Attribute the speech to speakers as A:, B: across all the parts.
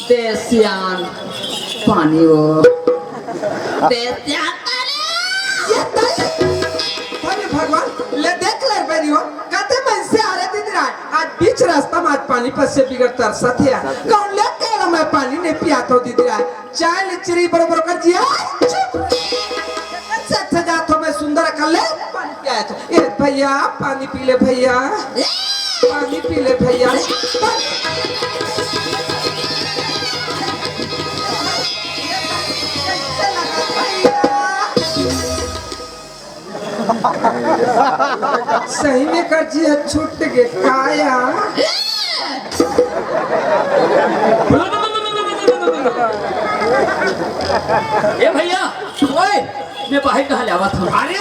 A: देसियान पानी वो देसियान
B: अरे भगवान ले देख ले बेरी हो कहते मैं से आ रहे दीदी आज बीच रास्ता में आज पानी पर से बिगड़ तरसा थे कौन ले के मैं पानी नहीं पिया तो दीदी चाय लिचरी बरोबर कर जिया अच्छा जातो मैं सुंदर कर ले पानी पिया तो ए भैया पानी पी ले भैया पानी पी ले भैया सही में कर जी छूट गए काया
A: ए भैया ओए मैं बाहर कहाँ लावा था
B: अरे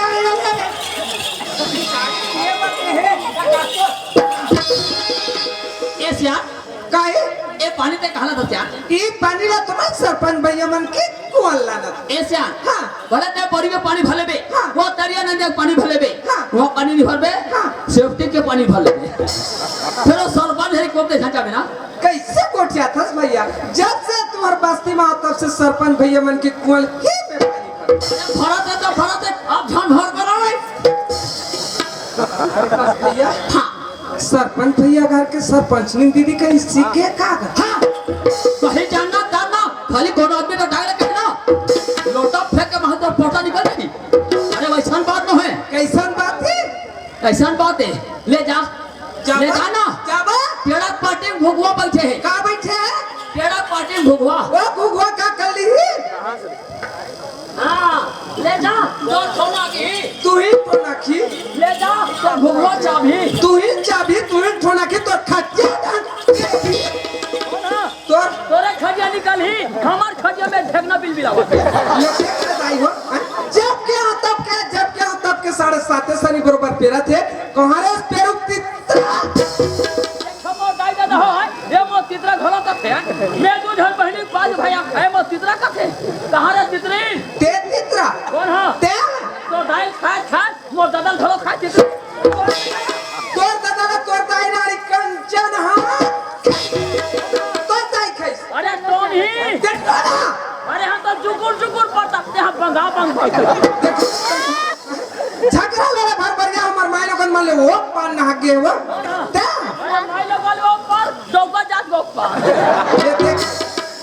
A: ए सिया
B: काहे
A: ए पानी ते कहाँ था सिया
B: ये पानी ला तुम्हार सरपंच भैया मन के कुआं लाना
A: ए सिया
B: हाँ
A: बड़ा ते परी में पानी भले बे
B: हाँ
A: वो तरिया नदी पानी भले बे
B: हाँ
A: वो पानी नहीं भर बे
B: हाँ
A: सेफ्टी के पानी भले बे फिर वो सरपंच है को के झांचा में ना
B: कैसे कोटिया था भैया जब से तुम्हार बस्ती में तब से सरपंच भैया मन के कुआं के में पानी
A: भरत है आप झान भर करो
B: भैया हाँ सरपंच भैया घर के सरपंचनी दीदी का इसी के कागज
A: हाँ कहीं जानना खाली कोनो आदमी तो डाल के ना लोटा फेंक के वहां तो पोटा निकल जाएगी अरे वैसा बात न है
B: कैसन बात है
A: कैसन बात है ले जा ले जाना
B: जाबा
A: पेड़ा पार्टी में घुघुआ बैठे है
B: का बैठे है
A: पेड़ा पार्टी में घुघुआ
B: वो घुघुआ का कर ली
A: हां ले जा तो सोना की
B: तू ही तो रखी
A: ले जा तो घुघुआ चाबी
B: तू ही चाबी तू ही ठोना के तो खच्चे
A: तोरे खजिया निकल ही हमार खजिया में ढेकना बिल बिलावा
B: जब के तब के 7:30 सनी बरोबर पेरा थे कहारे पेरुक्ति
A: खमो दाई दादा हो ये मो चित्रा घोला कथे मैं दो झन बहनी पांच भैया है मो चित्रा कथे कहारे चित्री
B: ते चित्रा
A: कौन हो
B: ते
A: तो दाई खा मो दादा घोलो खा चित्री
B: तोर दाई नारी कंचन हां
A: अरे कौन ही
B: देखो ना
A: अरे हम तो जुकुर पड़ता हम बंगा बंग
B: झगड़ा लड़ा भर गया हमार माय लोगन मान ले वो पान ना गे वो ते
A: अरे माय लोगन वो पर डोबा जात गोपा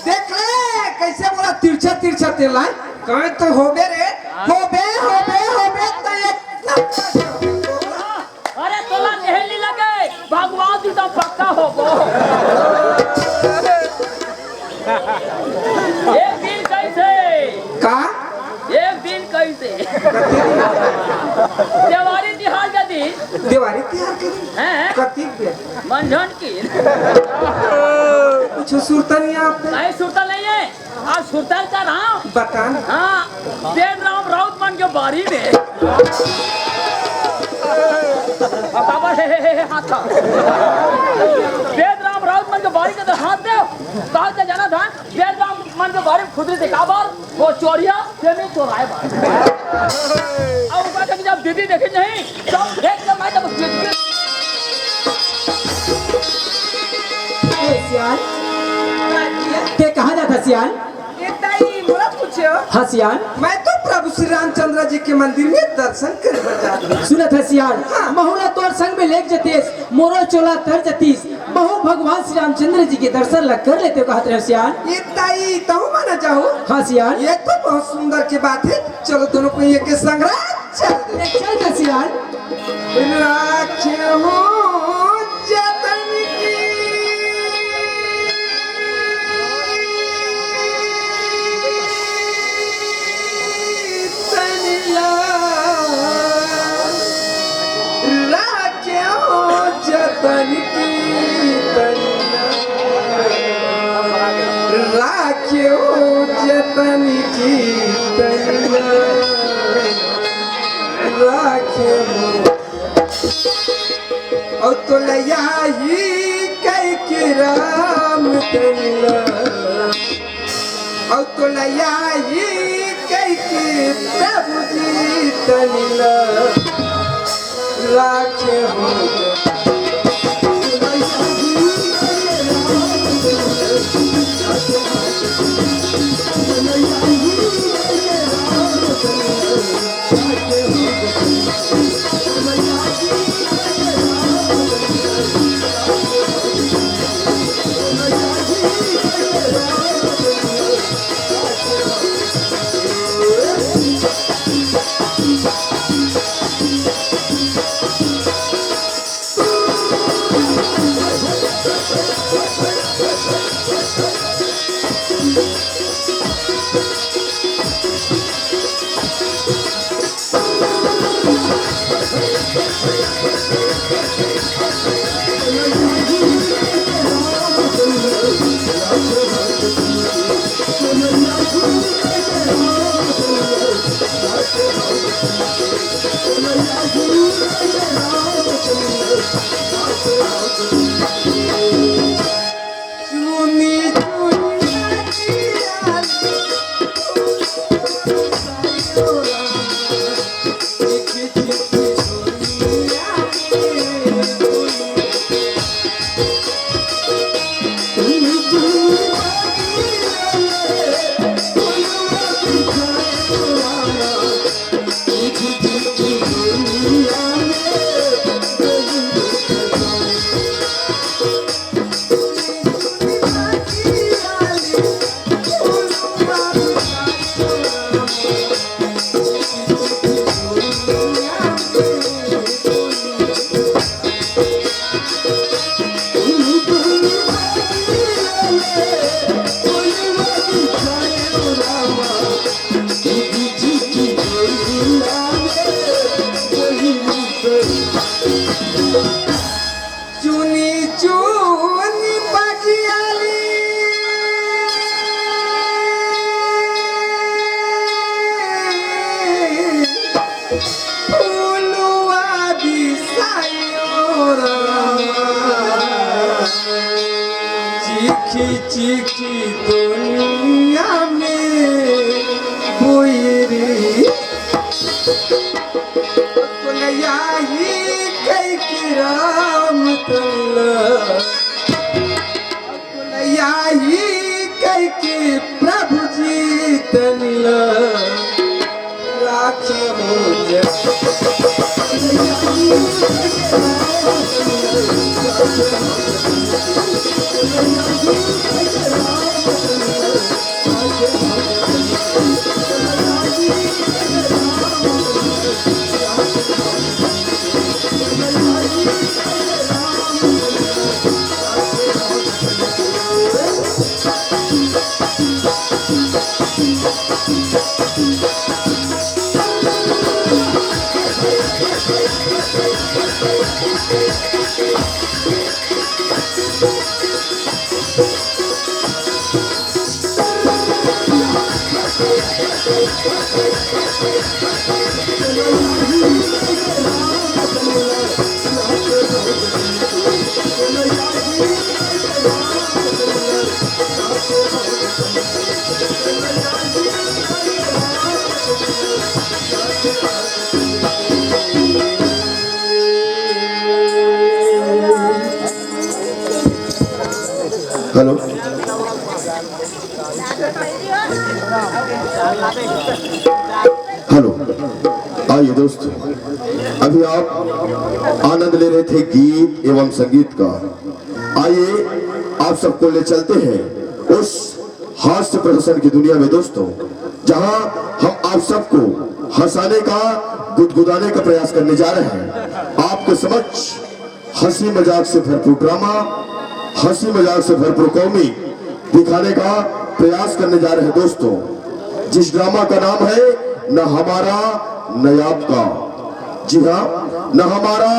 B: देख ले कैसे बोला तिरछा तेला कहे तो होबे रे होबे तो
A: अरे तोला नहली लगे भगवान जी तो पक्का होबो एक दिन कैसे दिवाली तिहार के दिन हैं
B: कतिक बे
A: मंझन की
B: कुछ सुरता नहीं आप
A: नहीं सुरता नहीं है आज सुरता का नाम
B: बता
A: हाँ देव राम राउत मन के बारी में हाथ वेद राम राउत मन के बारी के हाथ दे कहा से जाना था वेद राम मन के बारी में खुद से काबर वो चोरिया से नहीं चोराए बार अब ऊपर तक जब दीदी देखे नहीं तब देख के मैं तब
B: सियान
C: ते कहाँ जाता सियान हाँ सियान
B: मैं तो प्रभु श्री रामचंद्र जी के मंदिर में दर्शन कर जा
C: सुनत है सियान महुला तोर संग में लेक जतीस मोरो चोला तर जतीस बहु भगवान श्री रामचंद्र जी के दर्शन लग कर लेते कहते रहे सियान
B: ये ताई तो माना जाओ
C: हाँ सियान
B: ये तो बहुत सुंदर की बात है चलो दोनों को ये के संग
C: चल का सियान
B: राखो जतन की जतन की और तो लया ही कई के राम तैला और तो लया ही कई के प्रभु जी तैला राखे हो चीखी चीखी दुनिया में कोई कुलैया ही कई की राम तल्ला कुलैया ही कई की प्रभु जी तल्ला राखे मुझे
D: हेलो हेलो आइए दोस्तों, अभी आप आनंद ले रहे थे गीत एवं संगीत का। आइए आप सबको ले चलते हैं उस हास्य प्रदर्शन की दुनिया में दोस्तों, जहां हम आप सबको हंसाने का, गुदगुदाने का प्रयास करने जा रहे हैं। आपके समक्ष हंसी मजाक से भरपूर ड्रामा, हंसी मजाक से भरपूर कॉमेडी दिखाने का प्रयास करने जा रहे हैं दोस्तों। जिस ड्रामा का नाम है न हमारा न आपका। जी हाँ, न हमारा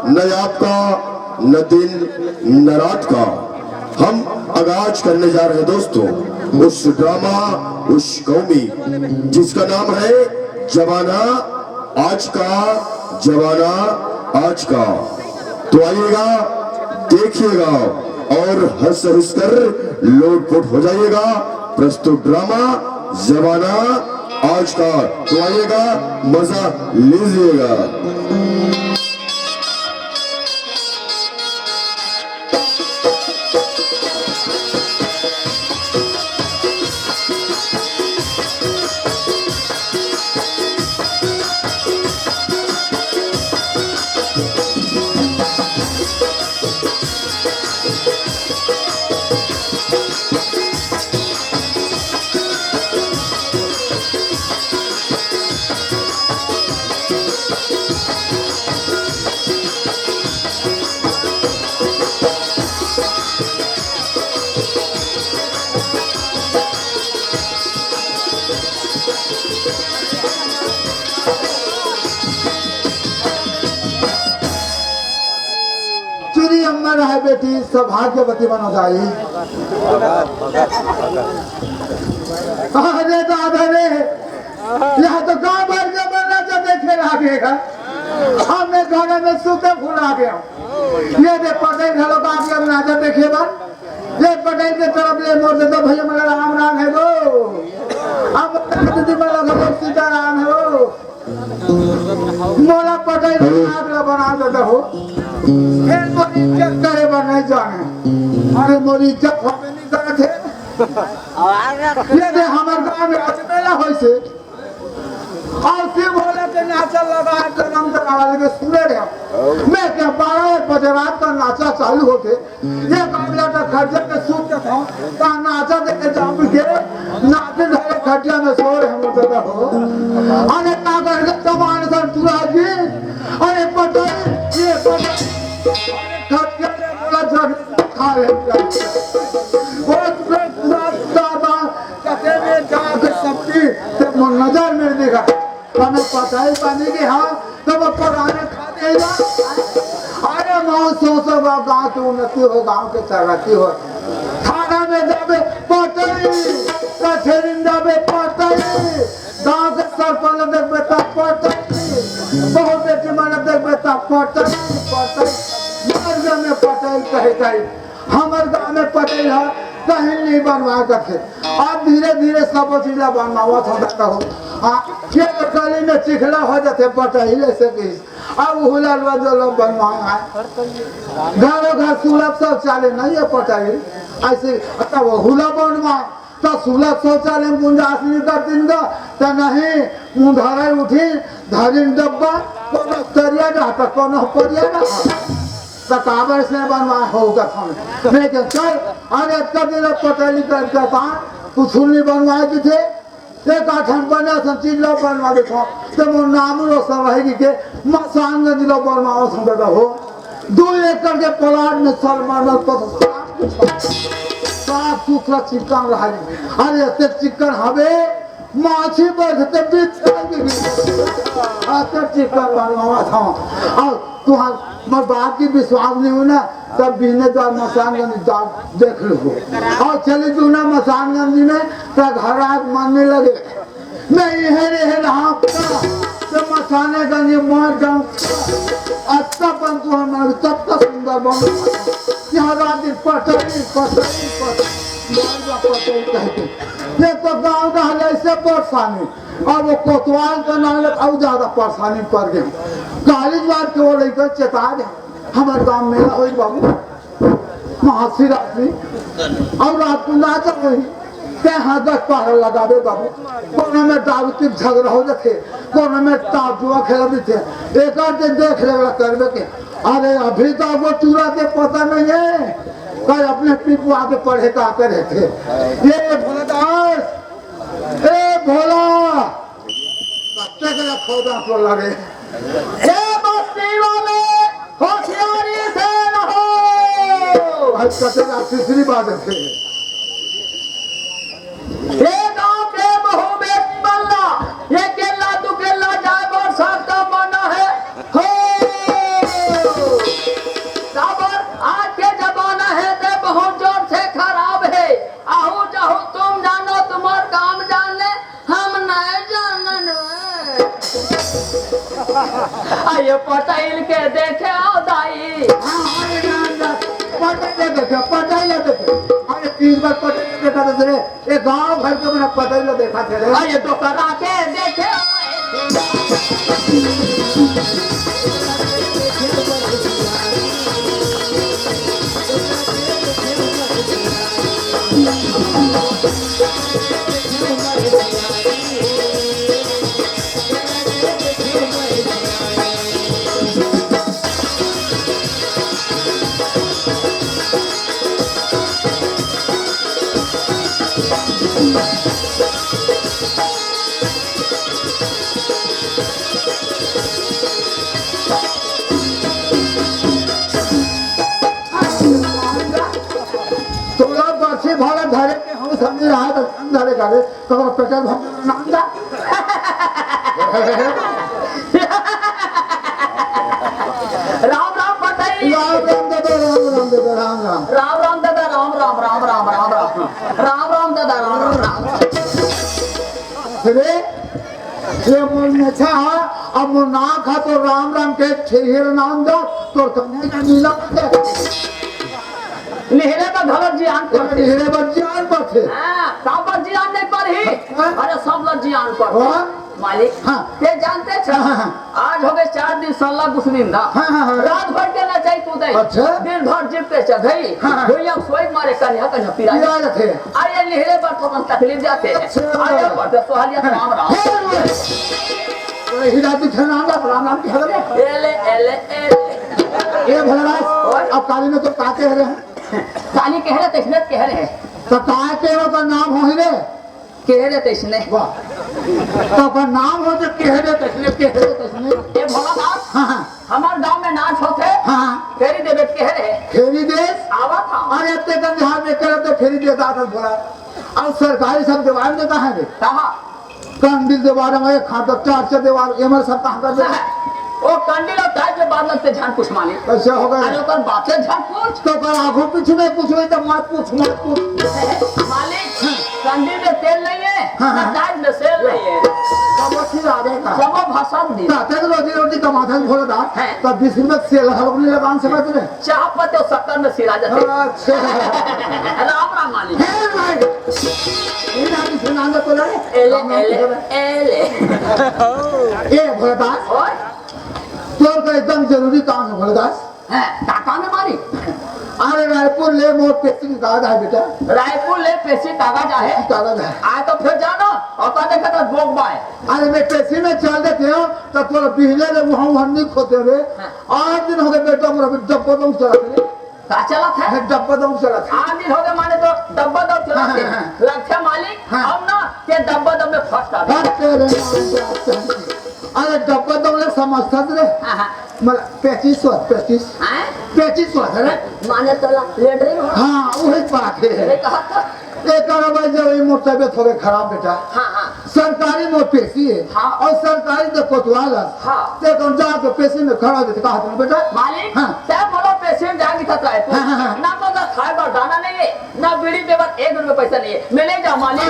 D: न आपका, न दिन न रात का। हम आगाज करने जा रहे हैं दोस्तों उस ड्रामा, उस कॉमेडी जिसका नाम है जमाना आज का, जमाना आज का। तो आइएगा, देखिएगा और हंस हंस कर लोटपोट हो जाइएगा। प्रस्तुत ड्रामा जमाना आज का। तो आइएगा, मजा लीजिएगा।
E: चुरी अम्मा है बेटी, सौभाग्यवती बनो जाई। अरे दादा रे, यहाँ तो गांव भर के बना जब देखे लागेगा। हमने गाने में सूते भुला गया। ये दे पटेल घरों का आगे नाचा देखे बार, ये पटेल के तरफ ले मोड़ देता भैया मेरा राम राम है गो। अब दीदी मेरा घर सीता राम है वो। मोला पटेल आगला बना देता हो। फिर मोरी इज्जत करे पर नहीं जाने। अरे मोरी इज्जत हमें नहीं करते थे। ये दे हमारे गाँव में अजमेला होई से और शिव भोले के नाचा लगा के रंग वाले के सुने रहे। मैं क्या 12 बजे रात का नाचा चालू होते, ये कामला का खर्चा के सूते था, का नाचा देखे जाम के नाचे धरे खटिया में सो रहे हम होते हो। अरे का करके तमान सर तुरा जी, अरे पटेल ये पटेल खटिया में बोला जग खा ले वो दादा कहते में जाके सबकी नजर में देखा हमें पता ही पानी की। हाँ तब पराने खाते ही अरे माँ सो गाँव की उन्नति हो, गाँव के तरक्की हो। थाना में जाबे पटई, कचहरिंदा में पटई, गाँव के सरपंच देख बेटा पटई, बहुत बेटी मन देख बेटा पटई पटई, मर्ग में पटई कहे गई। हमारे गाँव में पटेल है कहीं नहीं बनवा करते। अब धीरे धीरे सब चीज बनवावत होता हो। खेत कली में चिखला हो जाते पटेल से भी। अब हुलवा जो लोग बनवाए घरों घर सुलभ शौचालय नहीं है पटेल ऐसे तब हुला बनवा तो सुलभ शौचालय गुंजाइश नहीं करती तो नहीं मुँह उठी धरिन डब्बा कोनो तरिया रहता कोनो परिया रहता तो काबर से बनवा होगा नहीं कि चल अरे इतना दिन पटेली करता कुछ नहीं बनवाए की थे एक आठन बना सब चीज लोग बनवा के तो वो नाम रोशन रहेगी के मसान गंज लोग बनवाओ समझा हो 2 एकड़ के प्लाट में सलमान साफ सुथरा चिकन रहा अरे इतने चिकन हवे माछी बढ़ते चिकन बनवा था और तुहार मैं बात की विश्वास नहीं हूँ ना तब बीने तो मसानगंज देख लो और चली तू ना मसानगंज में तो घर आज मानने लगे मैं यह रहा तो मसानगंज मर जाऊँ अच्छा बन तू हमारे तब तक सुंदर बन यहाँ रात पटरी पटरी पटरी कहते ये तो गाँव का हल ऐसे परेशानी और वो कोतवाल का नाम और ज्यादा परेशानी पड़ गई काली बार के वो लेकर चेता दे हमारे गाँव मेला हो बाबू महाशिवरात्रि और रात को नाच हुई हाँ 10 पहर लगा दे बाबू कोनो में दारू की झगड़ा हो जाते कोनो में जुआ खेल थे एक देख ले करवे के अरे अभी तो वो चूरा के पता नहीं है कल अपने पीपू आके पढ़े का करे थे ये भोलादास ए भोला खोदा तो लगे बस्ती वाले होशियारी से रहो आज कतेला तीसरी बात है ये गांव के बहू में बल्ला ये केला तू केला जाए बरसात का मना है हो साबर आज के जमाना है ते बहुत जोर से खराब है आहू जाहू तुम जानो तुम्हार काम जान ले हम नहीं जानन आये पटेल के देखे आओ दाई पटेल देखे अरे 30 बार पटेल देखा था तेरे एक गांव भर के मैंने पटेल देखा थे आये तो करा के देखे भोला धरे के हम समझ रहा है धरे करे तो पेटर नाम दा राम राम बताइए राम राम दादा राम राम राम राम राम राम राम राम दादा राम राम अरे ये मन में था अब ना खा तो राम राम के ठेर नाम दो तो कन्या का नीला नेहरे का घरत जियान पर नेहरे पर जियान पर थे हां सब पर जियान नहीं पर ही अरे सब लोग जियान पर मालिक हां ते जानते छ आज हो गए 4 दिन सल्ला कुछ दिन दा रात भर के ना चाहिए कूदे अच्छा दिन भर जीते छ गई भैया सोई मारे कन्या कन्या पिरा थे आए नेहरे पर तो तकलीफ जाते आए पर तो सोहलिया राम राम हीरा की नाम राम राम की हले एले एले ए भोलानाथ अब काली में तो काते रहे हैं काली कह रहे तैसने कह रहे तो काय के का नाम हो रे कह रहे तैसने वाह तो का नाम हो तो कह रहे तैसने ये भोलानाथ हां हमार गांव में नाच होते हां फेरी देवे कह रहे फेरी दे आवा था अरे इतने गंज हाथ में करे तो फेरी देता था बोला और सरकारी सब दीवार देता है रे कहां कंदिल दीवार में खाता 4 दीवार एमर सब कहां कर दे ओ कंडीलो टाइप के बाद लगते जान कुछ मालिक कैसे होगा अरे पर बातें जान पूछ तो पर आंखों पीछे में पूछ रही तो मत पूछ मालिक
A: कंडी में तेल नहीं है,
E: हाँ, हाँ।
A: टाइट में सेल नहीं है।
E: कमोठी आवे का
A: सब भाषा दी।
E: ताते रोजी रोटी कमाता है भोला दा
A: है।
E: तब 20 रुपए सेल हलकने लगान से बात रे
A: चाह पत्ते और शक्कर में सिरा जाते।
E: अच्छा
A: राम राम मालिक।
E: हे भाई ये नाम से नाम तो ले
A: एले
E: ए भोला दास
A: ओए
E: तोर का एकदम जरूरी काम है भोला दास
A: है काका में मारी।
E: अरे रायपुर ले मोर पेशी की कागज है बेटा
A: रायपुर ले पेशी कागज आहे।
E: कागज है
A: आए तो फिर जानो और तो देखा तो भोग बाय।
E: अरे मैं पेशी में चल देते हो तो तोरा बिजले ले वहां नहीं खोते रे 8 दिन हो गए बेटा मोरा डब्बा दम चला रे
A: का चला था
E: डब्बा दम चला था
A: 8 दिन हो गए माने तो डब्बा दब चला
E: हाँ,
A: थे।
E: हाँ,
A: लगता मालिक
E: हाँ।
A: हम ना ते डब्बा दब में फंस आ गए।
E: बात तेरे नाम अरे डब्बा दम ले समझता रे
A: हां हां
E: मतलब 35
A: हैं
E: 35 है
A: माने तो लेटरिन हो।
E: हाँ वही बात
A: ये
E: है
A: कहा था।
E: एक भाई जब ये मोर तबियत हो गई खराब बेटा
A: हां हां
E: सरकारी मोर पेशी है
A: हाँ।
E: और सरकारी तो कोतवाला
A: हाँ।
E: ते कौन जाके पेशी में खड़ा देते कहा तुमने बेटा
A: मालिक
E: हाँ।
A: तब बोलो पेशेंट जाएंगे था रायपुर।
E: हाँ, हाँ, हाँ।
A: ना मगर खाए का दाना नहीं है ना बीड़ी पे बस 1 रुपए पैसा नहीं है। मिले जा मालिक।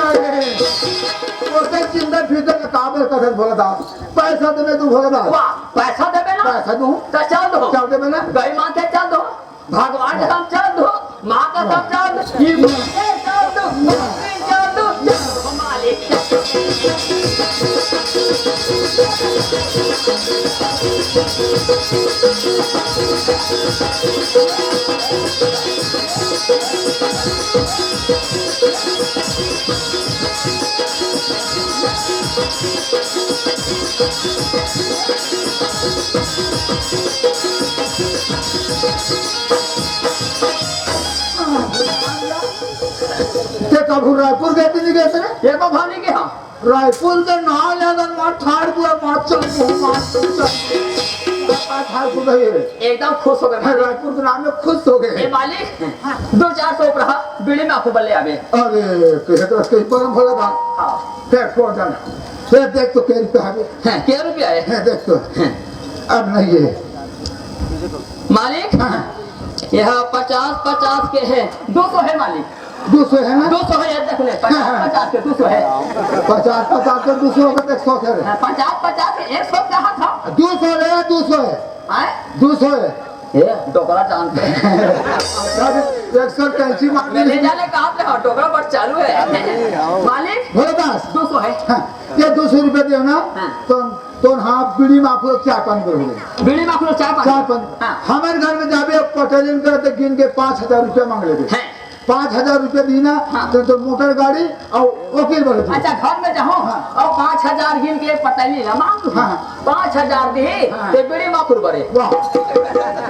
E: ओते चिंता फिकर का काबर कथन भोला दा पैसा दे तू भोला दा
A: वाह पैसा देबे ना
E: पैसा दूं
A: तो चल दो
E: चल दे मैंने
A: गई माथे चल दो भगवान का चल दो माँ का सब चल दो ये चल दो चल दो मालिक।
E: ते कब रायपुर गए थे नहीं गए थे
A: ये तो भानी के हाँ
E: रायपुर के नाम लगन मार ठाड़ दिया मार चल ठाकुर गए
A: एकदम खुश हो गए मालिक।
E: रायपुर के नाम में खुश हो
A: ये
E: गए
A: मालिक 2-400 रहा बीड़ी में आपको बल्ले आवे।
E: अरे कहे तो कहीं पर भोला दा
A: हाँ
E: फिर कौन जाना फिर देख तो कह रुपया है
A: क्या रुपया है
E: है देख तो अब नहीं है
A: मालिक। यह 50-50 के है 200 है मालिक
E: 200 है ना
A: 200 है देख ले 50-50 के 200 है
E: 50 के 200 का 100 है
A: 50-50 के 100 कहा था
E: 200 है 200 है
A: आए
E: 200 है
A: ये डोकरा जानते हैं।
E: 100 कैंची मार
A: ले जाने कहा थे हाँ डोकरा बट चालू है मालिक
E: भोला दास
A: 200 है
E: ये 200 रुपए दे ना
A: हाँ।
E: तो हाँ बीड़ी में आपको 4-5 करोगे
A: बीड़ी में आपको चाय पानी
E: 4-5
A: हाँ।
E: हमारे घर में जाबे पटेलिन करते गिन के 5,000 रुपया मांग लेते
A: है
E: 5,000 रुपया दी ना
A: हाँ।
E: तो मोटर गाड़ी और वकील बढ़
A: अच्छा घर में जाओ और 5,000 गिन के पटैली ना मांग
E: हाँ।
A: 5,000 दी
E: हाँ।
A: ते बीड़ी माखुर बड़े
E: वाह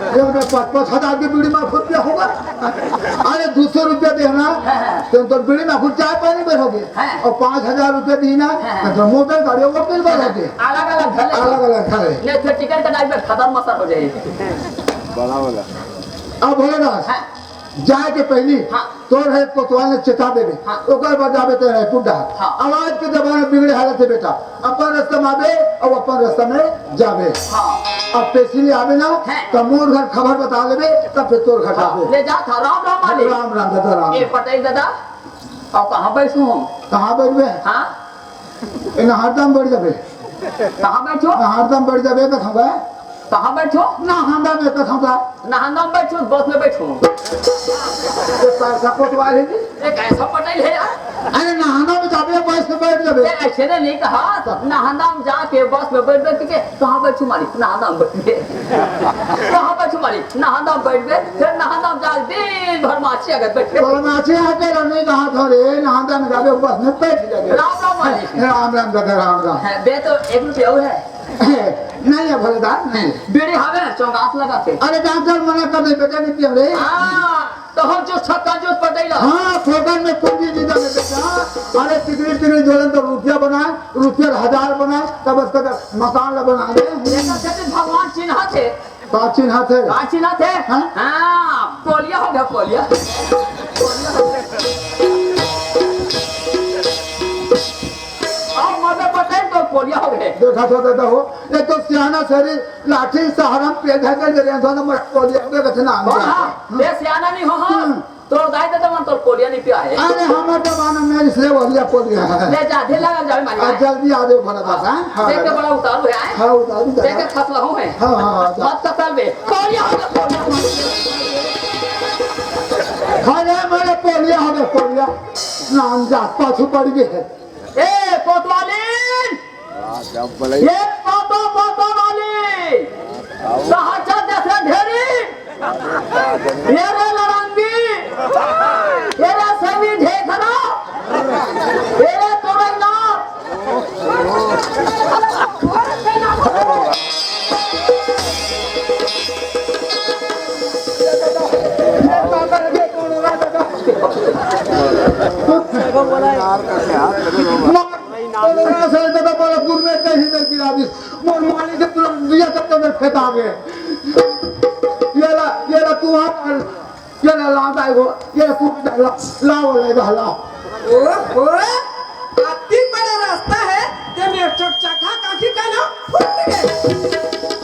E: 5,000 की बीड़ी में रुपया होगा अरे 200 रुपया देना
A: हाँ।
E: तो बीड़ी में खुद चाय पानी बढ़ोगे
A: हाँ।
E: और 5,000 रुपया देना
A: हाँ।
E: तो मोटर गाड़ी और वकील बढ़ोगे
A: अलग-अलग घर ले
E: अलग अलग खड़े
A: नहीं फिर टिकट कटाई पे खत्म मसर हो जाएगी।
E: अब भोले दास
A: हाँ।
E: जाए के पहली
A: हाँ।
E: तोर है कोतवाल ने चेता देवे
A: हाँ।
E: ओकर बाद जाबे तो रायपुर डा
A: हाँ।
E: आवाज के जमाने में बिगड़े हालत है बेटा अपन रास्ता में आवे और अपन रास्ता में जावे
A: हाँ
E: अब पेशी ले आवे ना
A: है।
E: तो मोर घर खबर बता लेवे तब फिर तोर घर जावे
A: ले जा था राम राम मालिक
E: राम राम दादा राम
A: ये पटेल दादा और कहाँ बैठू हूँ
E: कहाँ बैठबे
A: हाँ
E: इन हरदम बढ़ जाबे
A: कहाँ बैठो
E: हरदम बढ़ जाबे कथां बे
A: कहाँ बैठो
E: ना हंदा में कथां बा
A: नहाना में बैठो बस में बैठो
E: ये पैसा कोतवाल है जी
A: एक ऐसा पटेल है यार
E: अरे नहाना में जाबे बस में बैठ जाबे
A: ये ऐसे ने नहीं कहा नहाना में जाके बस में बैठ के कहाँ बैठू मालिक नहाना में बैठ के कहाँ बैठू मालिक नहाना में बैठ गए फिर नहाना में जाके दिन भर माछी अगर बैठे
E: तो नाचे आके रहने कहा था रे नहाना में जाबे बस में बैठ जाबे
A: राम राम मालिक
E: राम राम दादा राम राम
A: है, बे तो 1 रुपया वो है
E: नहीं है भोलेदास नहीं
A: बीड़ी हवे चौगास लगा के
E: अरे डॉक्टर मना कर दे बेटा नहीं पियो रे
A: तो हम जो छक्का जो पटेला
E: हाँ फोकन में पूंजी जीता में बेटा अरे टिकरी जोड़न तो रुपया बनाए रुपया 1000 बनाए तब उसका मकान ला बना दे
A: देखा थे भगवान चिन्ह थे
E: प्राचीन हाथ है
A: कहाँ चिन्ह थे
E: हाँ?
A: हाँ पोलिया हो गया पोलिया और मदर पटेल तो पोलिया हो गए
E: देखा तो देता हो एक तो सियाना शरीर लाठी सहारा पे धके दे रहे तो मत को दिया के कथना
A: हाँ, बे सियाना नहीं हो हाँ तो दाई दे मन तो पोलिया नहीं पिया है
E: अरे हमारे जमाना में इसलिए बोलिया पोलिया है
A: ले जा ढेला जावे मारी
E: आज जल्दी आ जाओ भला दादा
A: देख के बड़ा उतारू है
E: हाँ उतार दी
A: देख के खतला हूं है
E: हाँ हाँ
A: मत कतल बे पोलिया हो गया
E: खाने मेरे पोलिया हो गया पोलिया नाम जात पाछू पड़ गए है
A: ए कोतवाली ये पोतो वाली सहाचा देख ढेरी ये रे लड़ंगी ये रे सभी ढेखना ये रे तोरैना
E: बलपुर में कहीं नहीं गिरा दी मोर माली के तुरंत दिया तक में फेंका गए ये ला तू वहां ये ला लांदा है वो ये ला तू लाओ ले ला
B: ओ अति बड़ा रास्ता है ते में चकचका काकी का ना फूट गए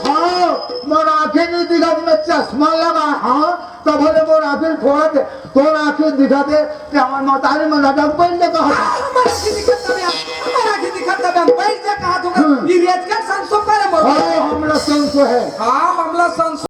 E: हाँ मोर आंखें नहीं दिखा मैं चश्मा लगा हाँ तब बोले मोर आंखें फोड़ दे तो आंखें दिखा दे कि हमारे मातारी में लगा पहन दे कहा
B: हमारा की दिक्कत तब हमारा की दिक्कत तब हम बैठ जा कहा तो ये रेज का संसो करे मोर
E: हाँ हमला संसो है
B: हाँ हमला संसो